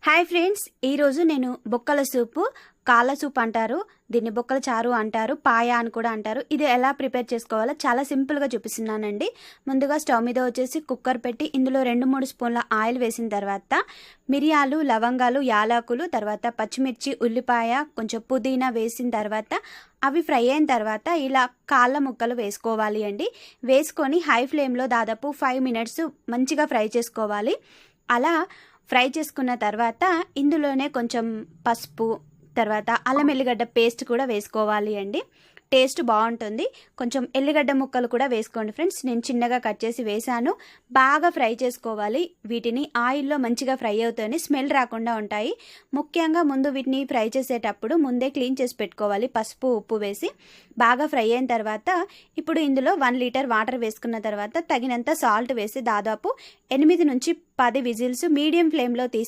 Hi friends, ఈరోజు నేను బొక్కల సూపు, కాళ్ళ సూప్ అంటారు, దీన్ని బొక్కల చారు అంటారు, పాయ అని కూడా అంటారు. ఇది ఎలా ప్రిపేర్ చేసుకోవాలో చాలా సింపుల్గా చూపిస్తున్నానండి. ముందుగా స్టవ్ మీద వచ్చేసి కుక్కర్ పెట్టి ఇందులో 2-3 స్పూన్ల ఆయిల్ వేసిన తర్వాత మిరియాలు, లవంగాలు, యాలకులు, తర్వాత పచ్చిమిర్చి, ఉల్లిపాయ, కొంచెం పుదీనా వేసిన తర్వాత అవి ఫ్రై అయిన తర్వాత ఇలా కాళ్ళ ముక్కలు వేసుకోవాలి అండి. వేసుకొని హై ఫ్లేమ్లో దాదాపు 5 మినిట్స్ మంచిగా ఫ్రై చేసుకోవాలి. అలా ఫ్రై చేసుకున్న తర్వాత ఇందులోనే కొంచెం పసుపు, తర్వాత అల్లం ఎల్లిగడ్డ పేస్ట్ కూడా వేసుకోవాలి అండి. టేస్ట్ బాగుంటుంది. కొంచెం ఎల్లిగడ్డ ముక్కలు కూడా వేసుకోండి ఫ్రెండ్స్. నేను చిన్నగా కట్ చేసి వేసాను. బాగా ఫ్రై చేసుకోవాలి. వీటిని ఆయిల్లో మంచిగా ఫ్రై అవుతాయని స్మెల్ రాకుండా ఉంటాయి. ముఖ్యంగా ముందు వీటిని ఫ్రై చేసేటప్పుడు ముందే క్లీన్ చేసి పెట్టుకోవాలి, పసుపు ఉప్పు వేసి. బాగా ఫ్రై అయిన తర్వాత ఇప్పుడు ఇందులో 1 లీటర్ వాటర్ వేసుకున్న తర్వాత తగినంత సాల్ట్ వేసి దాదాపు 8 నుంచి 10 విజిల్స్ మీడియం ఫ్లేమ్లో